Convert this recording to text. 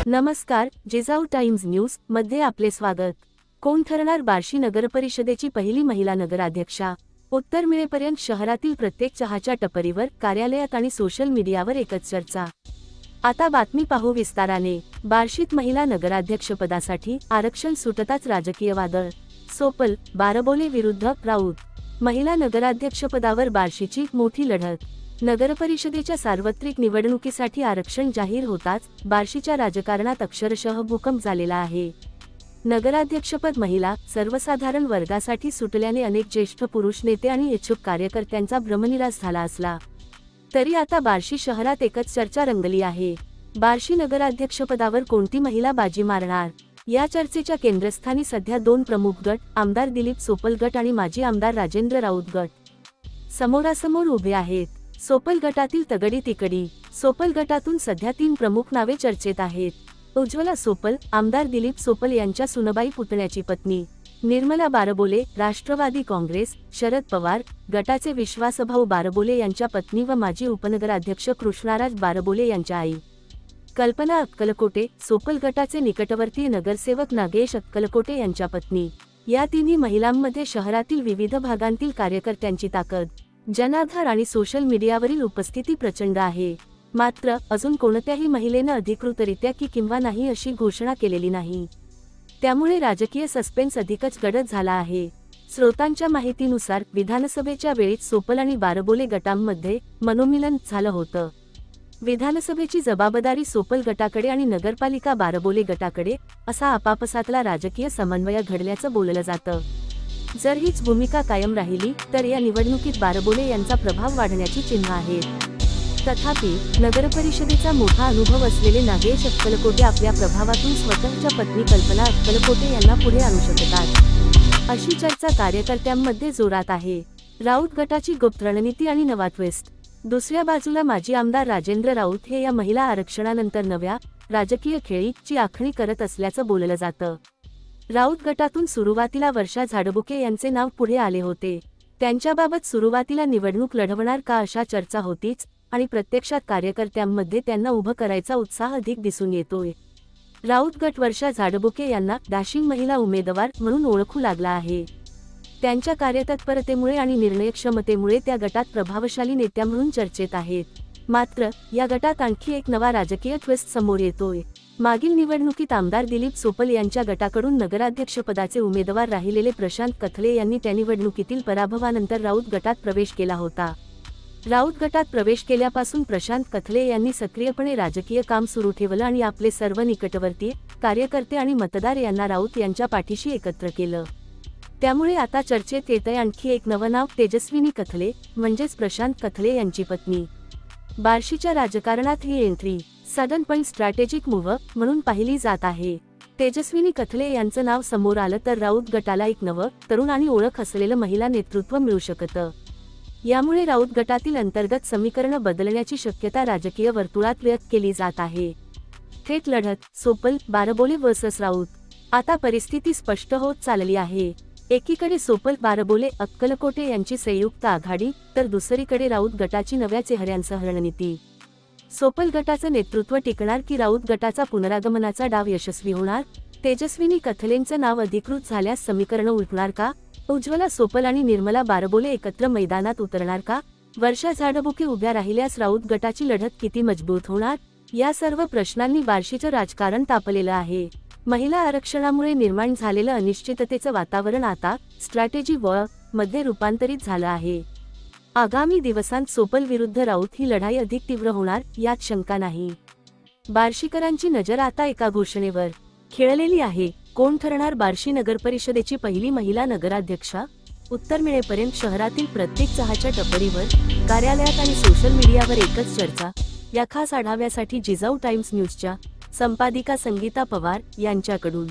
नमस्कार, Jijau times news मध्ये आपले स्वागत। कोण ठरणार बार्शी नगरपरिषदेची पहिली महिला नगराध्यक्षा? उत्तर मिळेपर्यंत शहरातील प्रत्येक चहाच्या टपरीवर, कार्यालयात आणि सोशल मीडियावर एकच चर्चा। आता बातमी पाहू विस्ताराने। बार्शीत महिला नगराध्यक्षपदासाठी आरक्षण सुटताच राजकीय वादळ। सोपल बारबोले विरुद्ध राऊत। महिला नगराध्यक्षपदावर बार्शीची मोठी लढत। नगरपरिषदेच्या सार्वत्रिक निवडणुकीसाठी आरक्षण जाहीर होताच बार्शीच्या राजकारणात अक्षरशः भूकंप झालेला आहे। नगराध्यक्षपद महिला सर्वसाधारण वर्गासाठी सुटल्याने अनेक ज्येष्ठ पुरुष नेते आणि इच्छुक कार्यकर्त्यांचा भ्रमनिरास झाला असला तरी आता बार्शी शहरात एकच चर्चा रंगली आहे। बार्शी नगराध्यक्षपदावर कोणती महिला बाजी मारणार? या चर्चेच्या केंद्रस्थानी सध्या दोन प्रमुख गट, आमदार दिलीप सोपल गट आणि माजी आमदार राजेंद्र राऊत गट समोरासमोर उभे आहेत। सोपल गटातील तगडी तिकडी। सोपल गटातून सध्या तीन प्रमुख नावे चर्चेत आहेत। उज्ज्वला सोपल, आमदार दिलीप सोपल यांच्या सुनबाई पुतण्याची पत्नी। निर्मला बारबोले, राष्ट्रवादी काँग्रेस, शरद पवार गटाचे विश्वासभाऊ बारबोले यांच्या पत्नी व माजी उपनगराध्यक्ष कृष्णाराज बारबोले यांच्या आई। कल्पना अक्कलकोटे, सोपल गटाचे निकटवर्तीय नगरसेवक नागेश अक्कलकोटे यांच्या पत्नी। या तिन्ही महिलांमध्ये शहरातील विविध भागांतील कार्यकर्त्यांची ताकद, जनाधार आणि सोशल मीडियावरील उपस्थिती प्रचंड आहे। मात्र अजून कोणत्याही महिलेनं अधिकृतरित्या की किंवा नाही अशी घोषणा केलेली नाही। त्यामुळे राजकीय सस्पेन्स अधिकच गडद झाला आहे। स्रोतांच्या माहितीनुसार विधानसभेच्या वेळीच सोपल आणि बारबोले गटांमध्ये मनोमिलन झालं होतं। विधानसभेची जबाबदारी सोपल गटाकडे आणि नगरपालिका बारबोले गटाकडे असा आपापसातला राजकीय समन्वय घडल्याचं बोललं जातं। जर हीच भूमिका कायम राहिली तर या निवडणुकीत बारबोले यांचा प्रभाव वाढण्याची चिन्ह आहेत। तथापि नगरपरिषदेचा मोठा अनुभव असलेले नागेश अक्कलकोटे आपल्या प्रभावातून स्वतःच्या पत्नी कल्पना अक्कलकोटे यांना पुढे आणू शकतात, अशी चर्चा कार्यकर्त्यांमध्ये जोरात आहे। राऊत गटाची गुप्त रणनीती आणि नवा ट्विस्ट। दुसऱ्या बाजूला माजी आमदार राजेंद्र राऊत हे या महिला आरक्षणानंतर नव्या राजकीय खेळीची आखणी करत असल्याचं बोललं जातं। राऊत गटातून सुरुवातीला वर्षा झाडबुके यांचे नाव पुढे आले होते। त्यांच्याबाबत सुरुवातीला निवडणूक लढवणार का अशा चर्चा होतीच आणि प्रत्यक्षात कार्यकर्त्यांमध्ये त्यांना उभं करायचा उत्साह अधिक दिसून येतोय। राऊत गट वर्षा झाडबुके यांना डॅशिंग महिला उमेदवार म्हणून ओळखू लागला आहे। त्यांच्या कार्यतत्परतेमुळे आणि निर्णयक्षमतेमुळे त्या गटात प्रभावशाली नेत्या म्हणून चर्चेत आहेत। मात्र या गटात आणखी एक नवा राजकीय ट्विस्ट समोर येतोय। मागील निवडणुकीत आमदार दिलीप सोपल यांच्या गटाकडून नगराध्यक्षपदाचे उमेदवार राहिलेले प्रशांत कथले यांनी त्या निवडणुकीतील पराभवानंतर राऊत गटात प्रवेश केला होता। राऊत गटात प्रवेश केल्यापासून प्रशांत कथले यांनी सक्रियपणे राजकीय काम सुरू ठेवलं आणि आपले सर्व निकटवर्तीय कार्यकर्ते आणि मतदार यांना राऊत यांच्या पाठीशी एकत्र केलं। त्यामुळे आता चर्चेत येतंय आणखी एक नवं नाव, तेजस्विनी कथले म्हणजेच प्रशांत कथले यांची पत्नी। बार्शीच्या राजकारणात ही एंट्री सडन पण स्ट्रॅटेजिक मूव्ह म्हणून पाहिली जात आहे। तेजस्विनी कथले यांचं नाव समोर आलं तर राऊत गटाला एक नवं, तरुण आणि ओळख असलेलं महिला नेतृत्व मिळू शकतं। यामुळे राऊत गटातील अंतर्गत समीकरणं बदलण्याची शक्यता राजकीय वर्तुळात व्यक्त केली जात आहे। थेट लढत सोपल बारबोले वर्सेस राऊत। आता परिस्थिती स्पष्ट होत चालली आहे। एकीकडे सोपल बारबोले अक्कलकोटे यांची संयुक्त आघाडी तर दुसरीकडे राऊत गटाची नव्या चेहऱ्यांसह रणनीती। सोपल गटाचं नेतृत्व टिकणार की राऊत गटाचा पुनरागमनाचा डाव यशस्वी होणार? तेजस्विनी कथलेंचं नाव अधिकृत झाल्यास समीकरणं उलटणार का? उज्ज्वला सोपल आणि निर्मला बारबोले एकत्र मैदानात उतरणार का? वर्षा झाडबुके उभ्या राहिल्यास राऊत गटाची लढत किती मजबूत होणार? या सर्व प्रश्नांनी बार्शीचं राजकारण तापलेलं आहे। महिला आरक्षणामुळे निर्माण झालेलं अनिश्चिततेचं वातावरण आता स्ट्रॅटेजी वॉर मध्ये रूपांतरित झालं आहे। आगामी दिवसांत सोपल विरुद्ध राऊत ही लढाई अधिक तीव्र होणार यात शंका नाही। बार्शीकरांची नजर आता एका घोषणेवर खेळलेली आहे। कोण ठरणार बार्शी नगरपरिषदेची पहिली महिला नगराध्यक्षा? उत्तर मिळेपर्यंत शहरातील प्रत्येक चहाच्या टपरीवर, कार्यालयात आणि सोशल मीडियावर एकच चर्चा। या खास आढाव्यासाठी जिजाऊ टाइम्स न्यूजच्या संपादिका संगीता पवार यांच्याकडून